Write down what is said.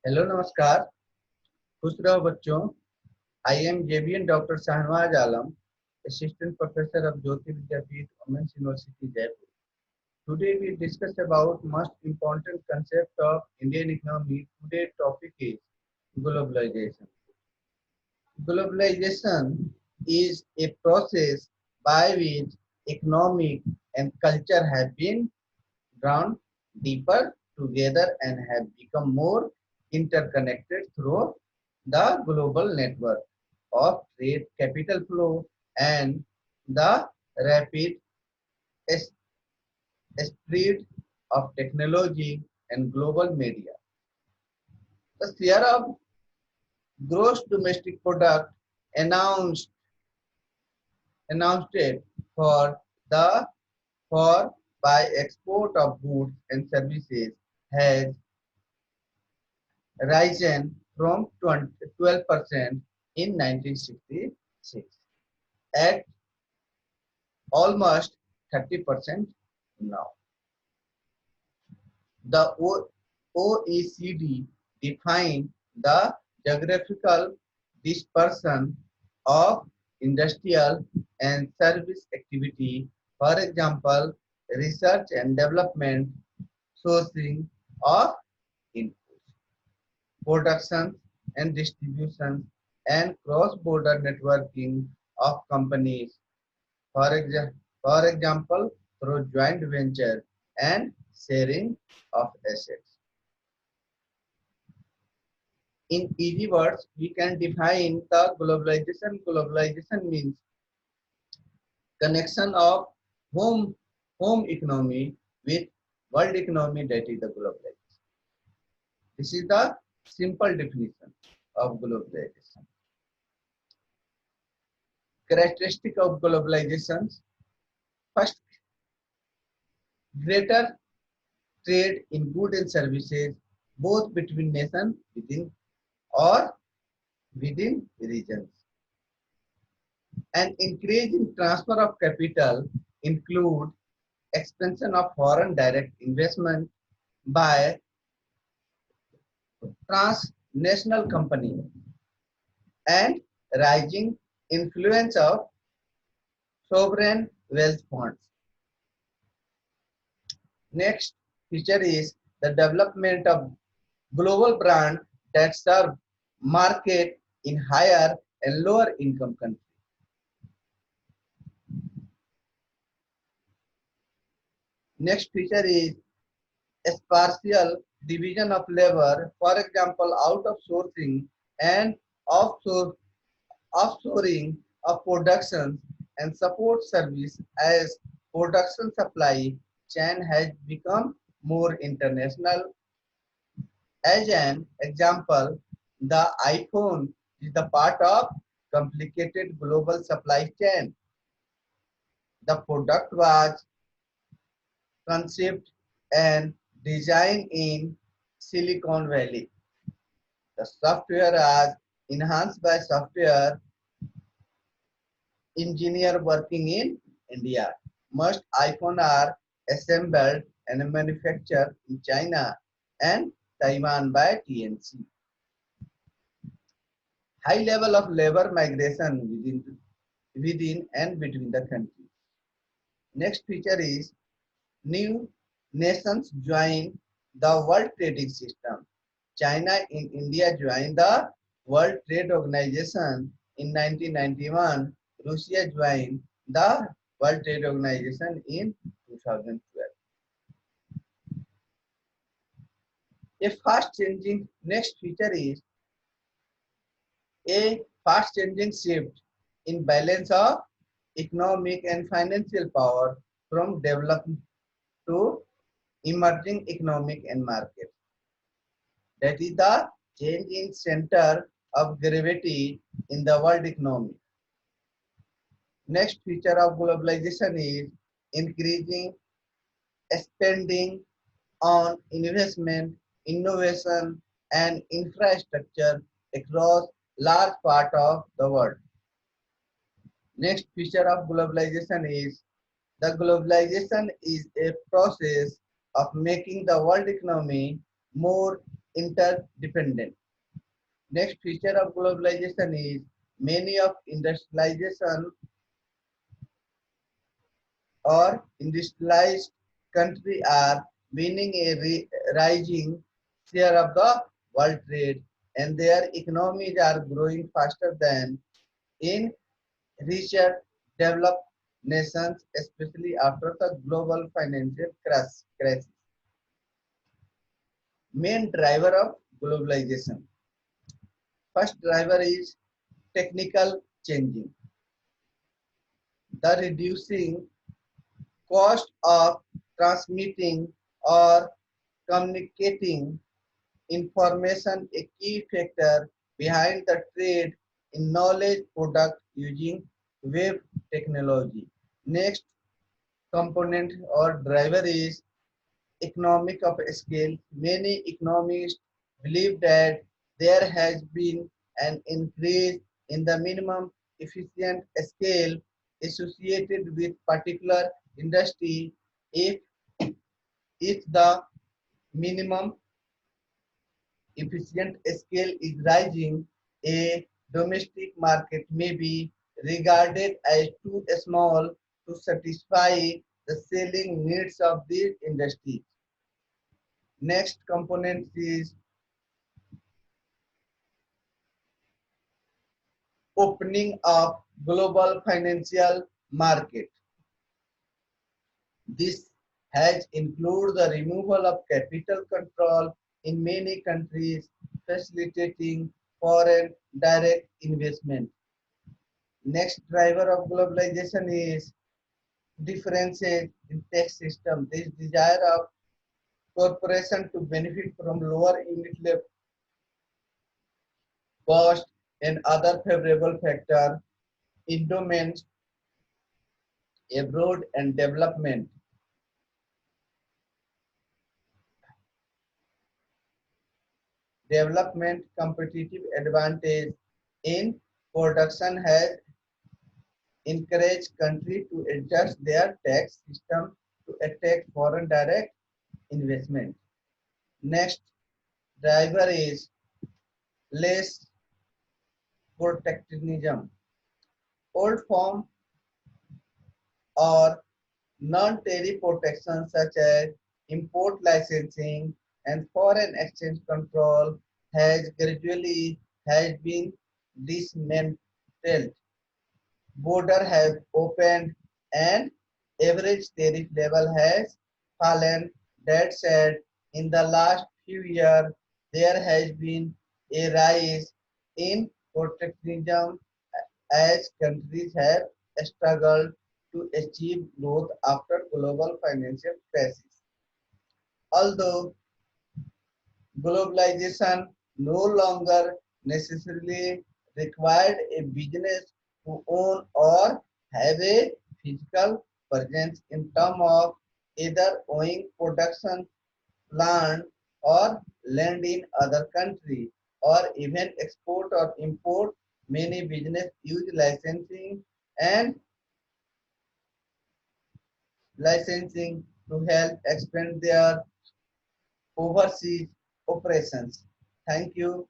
Hello नमस्कार। खुश रहो बच्चों। I am JBN doctor Shahnawaz Alam, assistant professor of Jyoti Vidyapeeth Women's University Jaipur. Today we discuss about most important concept of Indian economy. Today topic is globalization. Globalization is a process by which economic and culture have been drawn deeper together and have become more interconnected through the global network of trade, capital flow, and the rapid s- spread of technology and global media. The share of gross domestic product announced announced it for the for by export of goods and services has risen from 12% in 1966 at almost 30% now. The OECD defined the geographical dispersion of industrial and service activity, for example, research and development, sourcing of inputs, production and distribution, and cross-border networking of companies, for example, through joint venture and sharing of assets. In easy words, we can define the globalization. Globalization means connection of home, home economy with world economy, that is the globalization. This is the simple definition of globalization. Characteristic of globalization. First, greater trade in goods and services both between nations within or within regions. An increase in transfer of capital include expansion of foreign direct investment by transnational companies and rising influence of sovereign wealth funds. Next feature is the development of global brand that serve market in higher and lower income countries. Next feature is spatial division of labor, for example, out of sourcing and offshore, offshoring of production and support service as production supply chain has become more international. As an example, the iPhone is the part of complicated global supply chain. The product was conceived and designed in Silicon Valley. The software is enhanced by software engineer working in India. Most iPhones are assembled and manufactured in China and Taiwan by TNC. High level of labor migration within and between the countries. Next feature is new nations join the World Trading System. China and India joined the World Trade Organization in 1991. Russia joined the World Trade Organization in 2012. A fast changing next feature is a fast changing shift in balance of economic and financial power from developed to emerging economic and market. That is the change in center of gravity in the world economy. Next feature of globalization is increasing spending on investment, innovation, and infrastructure across large part of the world. Next feature of globalization is the globalization is a process of making the world economy more interdependent. Next feature of globalization is many of industrialization or industrialized countries are winning a rising share of the world trade, and their economies are growing faster than in richer developed nations, especially after the global financial crisis. Main driver of globalization. First driver is technical changing. The reducing cost of transmitting or communicating information a key factor behind the trade in knowledge product using web technology. Next component or driver is economic of scale. Many economists believe that there has been an increase in the minimum efficient scale associated with particular industry. If the minimum efficient scale is rising, a domestic market may be regarded as too small to satisfy the selling needs of these industries. Next component is opening up global financial market. This has included the removal of capital control in many countries, facilitating foreign direct investment. Next driver of globalization is differences in tax system. This desire of corporation to benefit from lower unit level cost and other favorable factor in domains abroad and development competitive advantage in production has encouraged countries to adjust their tax system to attract foreign direct investment. Next driver is less protectionism. Old form or non-tariff protection such as import licensing and foreign exchange control has been dismantled. Borders have opened and average tariff level has fallen. That said, in the last few years, there has been a rise in protectionism as countries have struggled to achieve growth after global financial crisis. Although globalization no longer necessarily required a business to own or have a physical presence in terms of either owning production land or land in other country or even export or import. Many business use licensing to help expand their overseas operations. Thank you.